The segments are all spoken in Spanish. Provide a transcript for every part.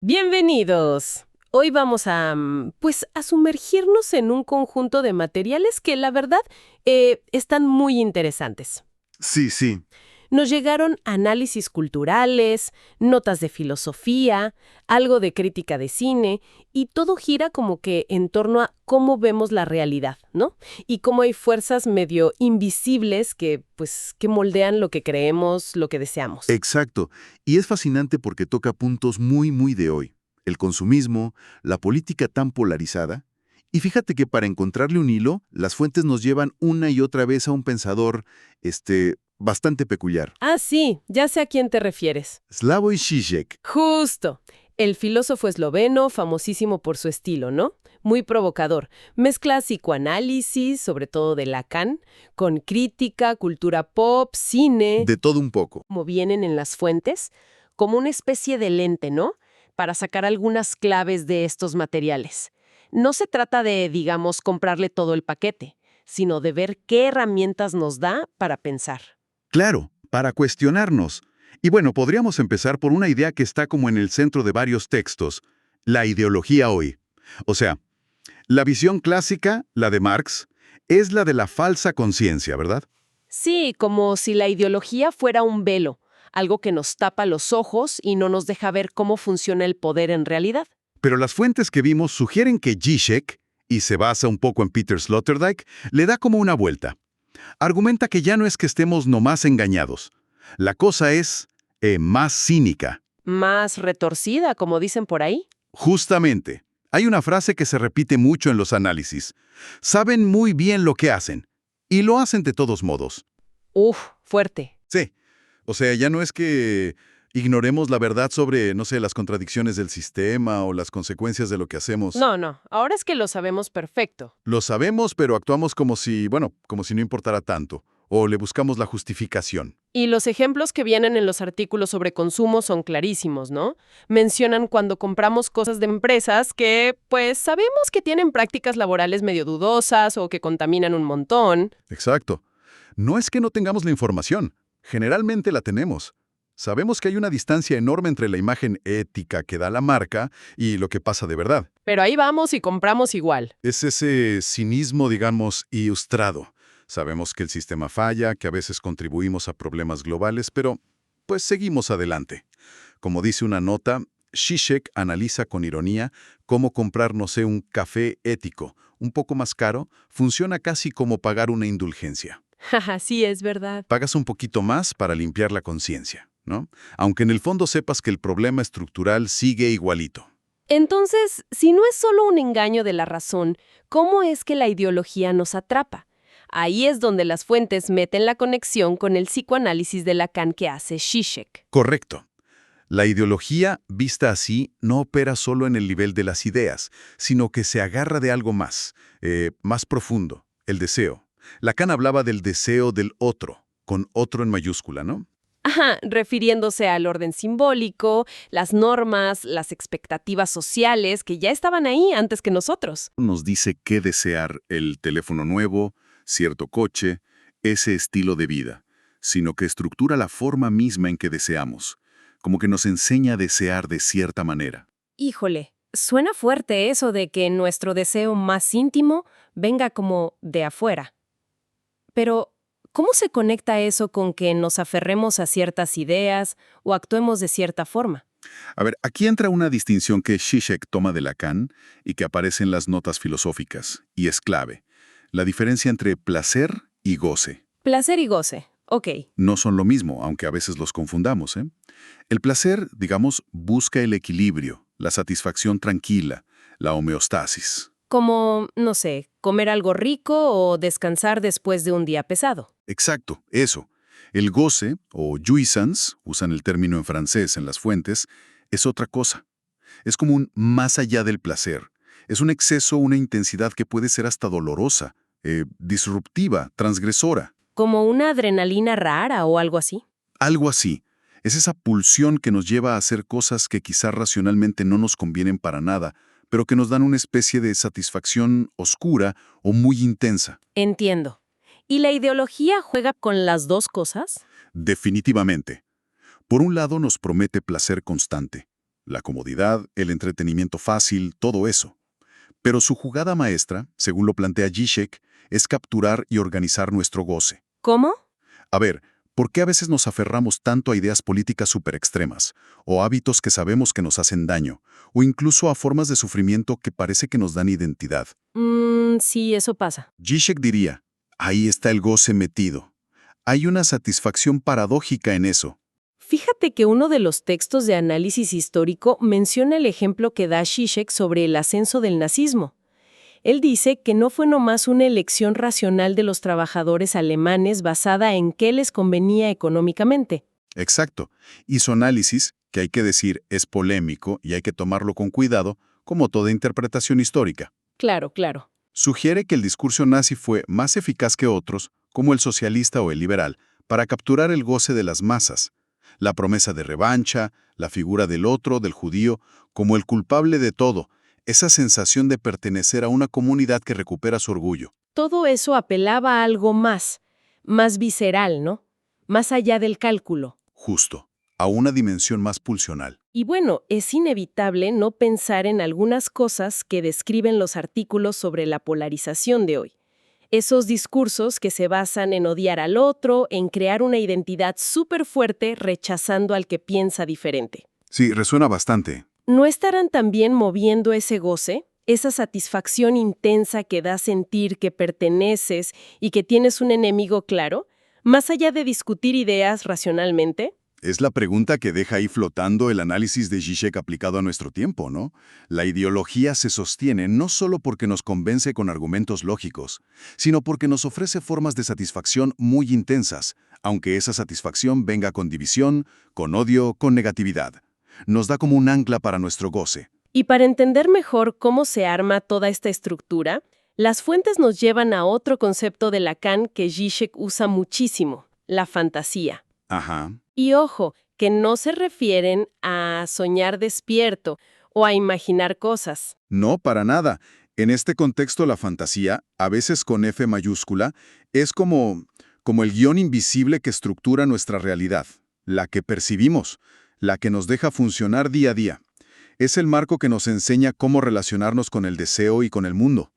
Bienvenidos. Hoy vamos a, a sumergirnos en un conjunto de materiales que, la verdad, están muy interesantes. Sí, sí, Nos llegaron análisis culturales, notas de filosofía, algo de crítica de cine, y todo gira como que en torno a cómo vemos la realidad, ¿no? Y cómo hay fuerzas medio invisibles que moldean lo que creemos, lo que deseamos. exacto. Y es fascinante porque toca puntos muy de hoy. El consumismo, la política tan polarizada. Y fíjate que para encontrarle un hilo, las fuentes nos llevan una y otra vez a un pensador, bastante peculiar. Ah, sí, ya sé a quién te refieres. Slavoj Žižek. Justo. El filósofo esloveno, famosísimo por su estilo, ¿no? Muy provocador. Mezcla psicoanálisis, sobre todo de Lacan, con crítica, cultura pop, cine, De todo un poco. como vienen en las fuentes, como una especie de lente, ¿no? Para sacar algunas claves de estos materiales. No se trata de, digamos, comprarle todo el paquete, sino de ver qué herramientas nos da para pensar. Claro, para cuestionarnos. Y bueno, podríamos empezar por una idea que está como en el centro de varios textos, la ideología hoy. O sea, la visión clásica, la de Marx, es la de la falsa conciencia, ¿verdad? Sí, como si la ideología fuera un velo, algo que nos tapa los ojos y no nos deja ver cómo funciona el poder en realidad. Pero las fuentes que vimos sugieren que Zizek, y se basa un poco en Peter Sloterdijk, le da como una vuelta. Argumenta que ya no es que estemos nomás engañados. La cosa es más cínica. Más retorcida, como dicen por ahí. Justamente, hay una frase que se repite mucho en los análisis. Saben muy bien lo que hacen, y lo hacen de todos modos. Uf, fuerte. Sí, o sea, ya no es que ignoremos la verdad sobre, no sé, las contradicciones del sistema o las consecuencias de lo que hacemos. No, no, ahora es que lo sabemos perfecto. Lo sabemos, pero actuamos como si, bueno, como si no importara tanto, o le buscamos la justificación. Y los ejemplos que vienen en los artículos sobre consumo son clarísimos, ¿no? Mencionan cuando compramos cosas de empresas que, pues, sabemos que tienen prácticas laborales medio dudosas o que contaminan un montón. Exacto. No es que no tengamos la información, generalmente la tenemos. Sabemos que hay una distancia enorme entre la imagen ética que da la marca y lo que pasa de verdad. Pero ahí vamos y compramos igual. Es ese cinismo, digamos, ilustrado. Sabemos que el sistema falla, que a veces contribuimos a problemas globales, pero pues seguimos adelante. Como dice una nota, Zizek analiza con ironía cómo comprar, no sé, un café ético, un poco más caro, funciona casi como pagar una indulgencia. Jaja, sí, es verdad. Pagas un poquito más para limpiar la conciencia, ¿no? Aunque en el fondo sepas que el problema estructural sigue igualito. Entonces, si no es solo un engaño de la razón, ¿cómo es que la ideología nos atrapa? Ahí es donde las fuentes meten la conexión con el psicoanálisis de Lacan que hace Zizek. Correcto. La ideología, vista así, no opera solo en el nivel de las ideas, sino que se agarra de algo más profundo, el deseo. Lacan hablaba del deseo del otro, con otro en mayúscula, ¿no? Ajá, refiriéndose al orden simbólico, las normas, las expectativas sociales que ya estaban ahí antes que nosotros. Nos dice qué desear, el teléfono nuevo, cierto coche, ese estilo de vida, sino que estructura la forma misma en que deseamos, como que nos enseña a desear de cierta manera. Híjole, suena fuerte eso de que nuestro deseo más íntimo venga como de afuera. Pero, ¿cómo se conecta eso con que nos aferremos a ciertas ideas o actuemos de cierta forma? A ver, aquí entra una distinción que Zizek toma de Lacan y que aparece en las notas filosóficas, y es clave. La diferencia entre placer y goce. Placer y goce. Ok. No son lo mismo, aunque a veces los confundamos, ¿eh? El placer, digamos, busca el equilibrio, la satisfacción tranquila, la homeostasis. Como, no sé, comer algo rico o descansar después de un día pesado. Exacto, eso. El goce, o jouissance, usan el término en francés en las fuentes, es otra cosa. Es como un más allá del placer. Es un exceso, una intensidad que puede ser hasta dolorosa, disruptiva, transgresora. Como una adrenalina rara o algo así. Algo así. Es esa pulsión que nos lleva a hacer cosas que quizás racionalmente no nos convienen para nada, pero que nos dan una especie de satisfacción oscura o muy intensa. Entiendo. ¿Y la ideología juega con las dos cosas? Definitivamente. Por un lado nos promete placer constante. la comodidad, el entretenimiento fácil, todo eso. Pero su jugada maestra, según lo plantea Zizek, es capturar y organizar nuestro goce. ¿Cómo? A ver, ¿por qué a veces nos aferramos tanto a ideas políticas superextremas, o hábitos que sabemos que nos hacen daño, o incluso a formas de sufrimiento que parece que nos dan identidad? Sí, eso pasa. Zizek diría, ahí está el goce metido. Hay una satisfacción paradójica en eso. Fíjate que uno de los textos de análisis histórico menciona el ejemplo que da Zizek sobre el ascenso del nazismo. Él dice que no fue nomás una elección racional de los trabajadores alemanes basada en qué les convenía económicamente. Exacto. Y su análisis, que hay que decir es polémico y hay que tomarlo con cuidado, como toda interpretación histórica. Claro, claro. Sugiere que el discurso nazi fue más eficaz que otros, como el socialista o el liberal, para capturar el goce de las masas. La promesa de revancha, la figura del otro, del judío, como el culpable de todo, esa sensación de pertenecer a una comunidad que recupera su orgullo. Todo eso apelaba a algo más visceral, ¿no? Más allá del cálculo. Justo, a una dimensión más pulsional. Y bueno, es inevitable no pensar en algunas cosas que describen los artículos sobre la polarización de hoy. Esos discursos que se basan en odiar al otro, en crear una identidad súper fuerte rechazando al que piensa diferente. Sí, resuena bastante. ¿No estarán también moviendo ese goce? Esa satisfacción intensa que da sentir que perteneces y que tienes un enemigo claro, más allá de discutir ideas racionalmente. Es la pregunta que deja ahí flotando el análisis de Zizek aplicado a nuestro tiempo, ¿no? La ideología se sostiene no solo porque nos convence con argumentos lógicos, sino porque nos ofrece formas de satisfacción muy intensas, aunque esa satisfacción venga con división, con odio, con negatividad. Nos da como un ancla para nuestro goce. Y para entender mejor cómo se arma toda esta estructura, las fuentes nos llevan a otro concepto de Lacan que Zizek usa muchísimo, la fantasía. Ajá. Y ojo, que no se refieren a soñar despierto o a imaginar cosas. No, para nada. En este contexto, la fantasía, a veces con F mayúscula, es como el guión invisible que estructura nuestra realidad, la que percibimos, la que nos deja funcionar día a día. Es el marco que nos enseña cómo relacionarnos con el deseo y con el mundo.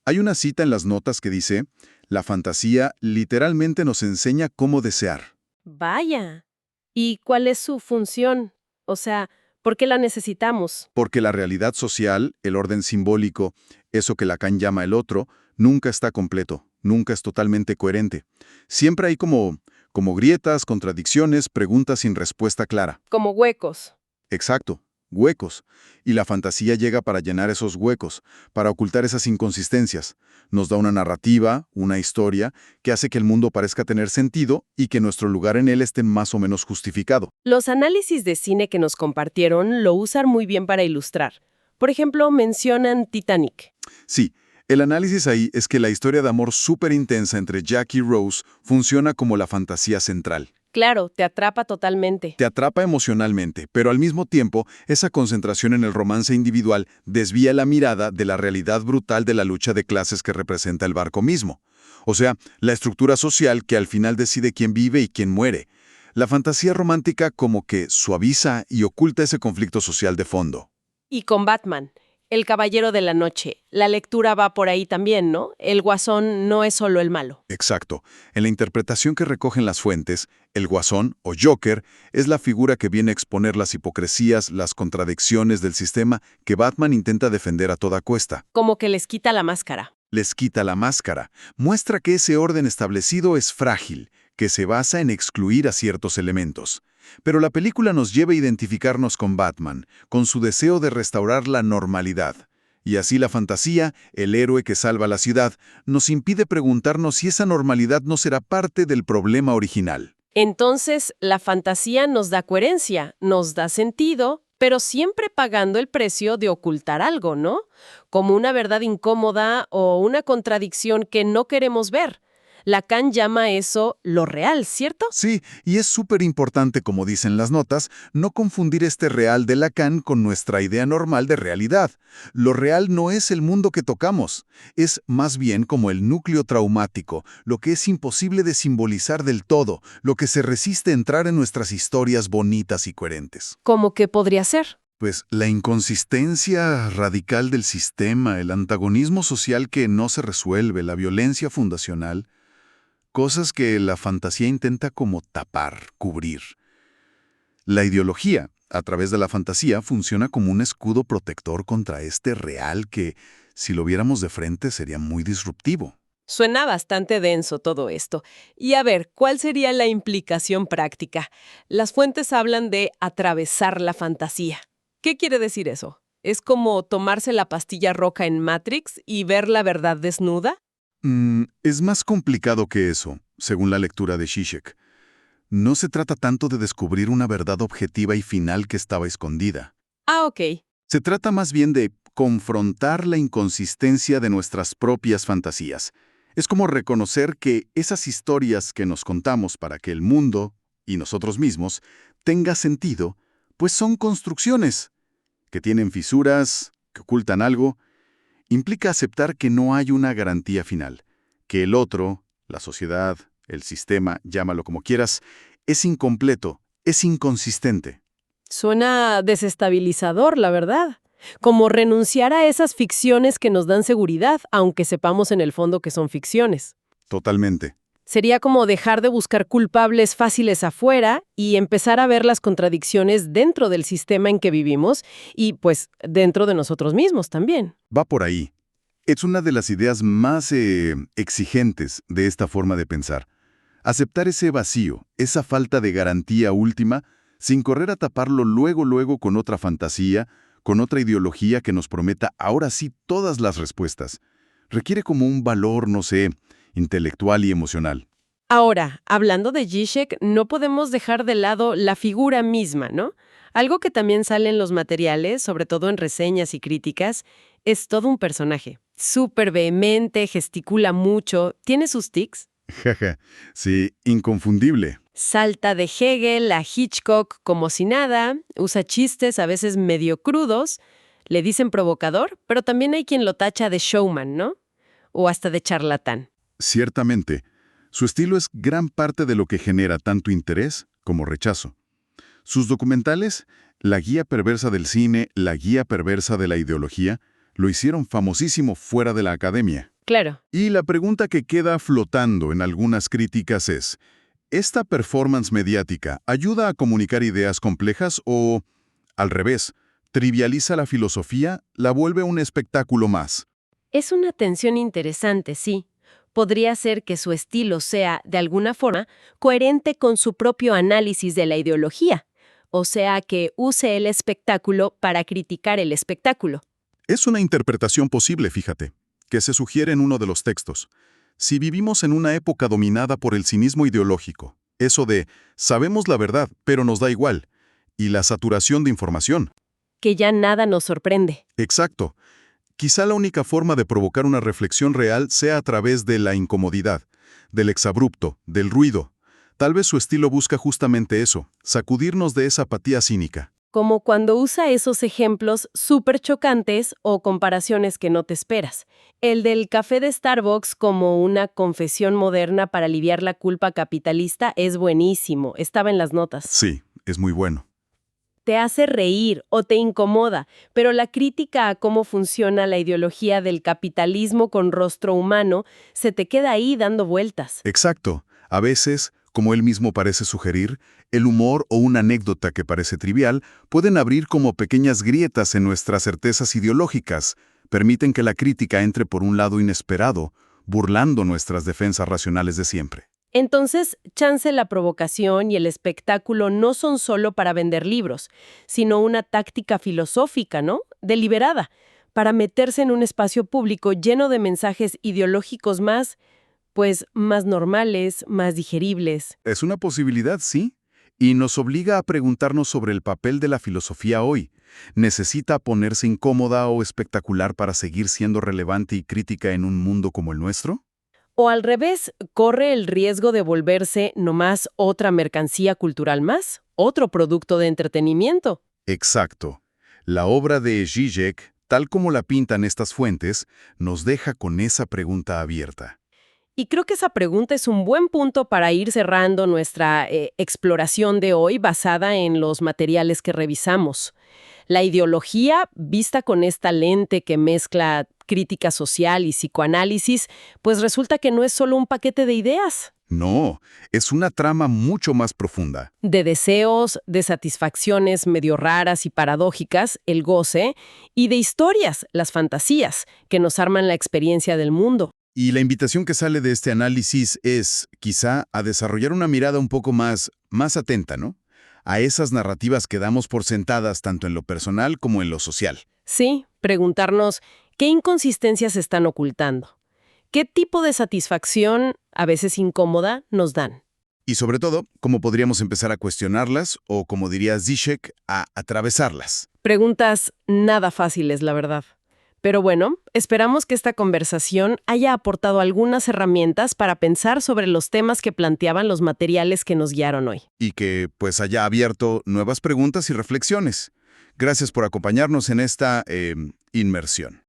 Hay una cita en las notas que dice, la fantasía literalmente nos enseña cómo desear. Vaya. ¿Y cuál es su función? O sea, ¿por qué la necesitamos? Porque la realidad social, el orden simbólico, eso que Lacan llama el otro, nunca está completo, nunca es totalmente coherente. Siempre hay como grietas, contradicciones, preguntas sin respuesta clara. Como huecos. Exacto, huecos. Y la fantasía llega para llenar esos huecos, para ocultar esas inconsistencias. Nos da una narrativa, una historia, que hace que el mundo parezca tener sentido y que nuestro lugar en él esté más o menos justificado. Los análisis de cine que nos compartieron lo usan muy bien para ilustrar. Por ejemplo, mencionan Titanic. Sí, el análisis ahí es que la historia de amor súper intensa entre Jack y Rose funciona como la fantasía central. Claro, te atrapa totalmente. Te atrapa emocionalmente, pero al mismo tiempo, esa concentración en el romance individual desvía la mirada de la realidad brutal de la lucha de clases que representa el barco mismo. O sea, la estructura social que al final decide quién vive y quién muere. La fantasía romántica como que suaviza y oculta ese conflicto social de fondo. Y con Batman, El Caballero de la Noche, la lectura va por ahí también, ¿no? El guasón no es solo el malo. Exacto. En la interpretación que recogen las fuentes, el Guasón, o Joker, es la figura que viene a exponer las hipocresías, las contradicciones del sistema que Batman intenta defender a toda cuesta. Como que les quita la máscara. Les quita la máscara. Muestra que ese orden establecido es frágil, que se basa en excluir a ciertos elementos. Pero la película nos lleva a identificarnos con Batman, con su deseo de restaurar la normalidad. Y así la fantasía, el héroe que salva la ciudad, nos impide preguntarnos si esa normalidad no será parte del problema original. Entonces, la fantasía nos da coherencia, nos da sentido, pero siempre pagando el precio de ocultar algo, ¿no? Como una verdad incómoda o una contradicción que no queremos ver. Lacan llama eso lo real, ¿cierto? Sí, y es súper importante, como dicen las notas, no confundir este real de Lacan con nuestra idea normal de realidad. Lo real no es el mundo que tocamos, es más bien como el núcleo traumático, lo que es imposible de simbolizar del todo, lo que se resiste a entrar en nuestras historias bonitas y coherentes. ¿Cómo que podría ser? Pues la inconsistencia radical del sistema, el antagonismo social que no se resuelve, la violencia fundacional, cosas que la fantasía intenta como tapar, cubrir. La ideología, a través de la fantasía, funciona como un escudo protector contra este real que, si lo viéramos de frente, sería muy disruptivo. Suena bastante denso todo esto. Y a ver, ¿cuál sería la implicación práctica? Las fuentes hablan de atravesar la fantasía. ¿Qué quiere decir eso? ¿Es como tomarse la pastilla roja en Matrix y ver la verdad desnuda? Es más complicado que eso, según la lectura de Zizek. No se trata tanto de descubrir una verdad objetiva y final que estaba escondida. Ah, ok. Se trata más bien de confrontar la inconsistencia de nuestras propias fantasías. Es como reconocer que esas historias que nos contamos para que el mundo, y nosotros mismos, tenga sentido, pues son construcciones, que tienen fisuras, que ocultan algo. Implica aceptar que no hay una garantía final, que el otro, la sociedad, el sistema, llámalo como quieras, es incompleto, es inconsistente. Suena desestabilizador, la verdad. Como renunciar a esas ficciones que nos dan seguridad, aunque sepamos en el fondo que son ficciones. Totalmente. Sería como dejar de buscar culpables fáciles afuera y empezar a ver las contradicciones dentro del sistema en que vivimos y, pues, dentro de nosotros mismos también. Va por ahí. Es una de las ideas más exigentes de esta forma de pensar. Aceptar ese vacío, esa falta de garantía última, sin correr a taparlo luego con otra fantasía, con otra ideología que nos prometa ahora sí todas las respuestas. Requiere como un valor, no sé, intelectual y emocional. Ahora, hablando de Zizek, no podemos dejar de lado la figura misma, ¿no? Algo que también sale en los materiales, sobre todo en reseñas y críticas, es todo un personaje. Súper vehemente, gesticula mucho, tiene sus tics. Jaja, sí, inconfundible. Salta de Hegel a Hitchcock como si nada, usa chistes a veces medio crudos, le dicen provocador, pero también hay quien lo tacha de showman, ¿no? O hasta de charlatán. Ciertamente, su estilo es gran parte de lo que genera tanto interés como rechazo. Sus documentales, La guía perversa del cine, La guía perversa de la ideología, lo hicieron famosísimo fuera de la academia. Claro. Y la pregunta que queda flotando en algunas críticas es, ¿esta performance mediática ayuda a comunicar ideas complejas o, al revés, trivializa la filosofía, la vuelve un espectáculo más? Es una tensión interesante, sí. Podría ser que su estilo sea, de alguna forma, coherente con su propio análisis de la ideología, o sea, que use el espectáculo para criticar el espectáculo. Es una interpretación posible, fíjate, que se sugiere en uno de los textos. Si vivimos en una época dominada por el cinismo ideológico, eso de sabemos la verdad, pero nos da igual, y la saturación de información. Que ya nada nos sorprende. Exacto. Quizá la única forma de provocar una reflexión real sea a través de la incomodidad, del exabrupto, del ruido. Tal vez su estilo busca justamente eso, sacudirnos de esa apatía cínica. Como cuando usa esos ejemplos súper chocantes o comparaciones que no te esperas. El del café de Starbucks como una confesión moderna para aliviar la culpa capitalista es buenísimo, estaba en las notas. Sí, es muy bueno. Te hace reír o te incomoda, pero la crítica a cómo funciona la ideología del capitalismo con rostro humano se te queda ahí dando vueltas. Exacto. A veces, como él mismo parece sugerir, el humor o una anécdota que parece trivial pueden abrir como pequeñas grietas en nuestras certezas ideológicas, permiten que la crítica entre por un lado inesperado, burlando nuestras defensas racionales de siempre. Entonces, chance la provocación y el espectáculo no son solo para vender libros, sino una táctica filosófica, ¿no? Deliberada, para meterse en un espacio público lleno de mensajes ideológicos pues, más normales, más digeribles. Es una posibilidad, sí, y nos obliga a preguntarnos sobre el papel de la filosofía hoy. ¿Necesita ponerse incómoda o espectacular para seguir siendo relevante y crítica en un mundo como el nuestro? O al revés, corre el riesgo de volverse nomás otra mercancía cultural más, otro producto de entretenimiento. Exacto. La obra de Zizek, tal como la pintan estas fuentes, nos deja con esa pregunta abierta. Y creo que esa pregunta es un buen punto para ir cerrando nuestra exploración de hoy basada en los materiales que revisamos. La ideología, vista con esta lente que mezcla crítica social y psicoanálisis, pues resulta que no es solo un paquete de ideas. No, es una trama mucho más profunda. De deseos, de satisfacciones medio raras y paradójicas, el goce, y de historias, las fantasías, que nos arman la experiencia del mundo. Y la invitación que sale de este análisis es, quizá, a desarrollar una mirada un poco más atenta, ¿no? A esas narrativas que damos por sentadas tanto en lo personal como en lo social. Sí, preguntarnos qué inconsistencias están ocultando. ¿Qué tipo de satisfacción, a veces incómoda, nos dan? Y sobre todo, cómo podríamos empezar a cuestionarlas o, como diría Zizek, a atravesarlas. Preguntas nada fáciles, la verdad. Pero bueno, esperamos que esta conversación haya aportado algunas herramientas para pensar sobre los temas que planteaban los materiales que nos guiaron hoy. Y que, pues, haya abierto nuevas preguntas y reflexiones. Gracias por acompañarnos en esta inmersión.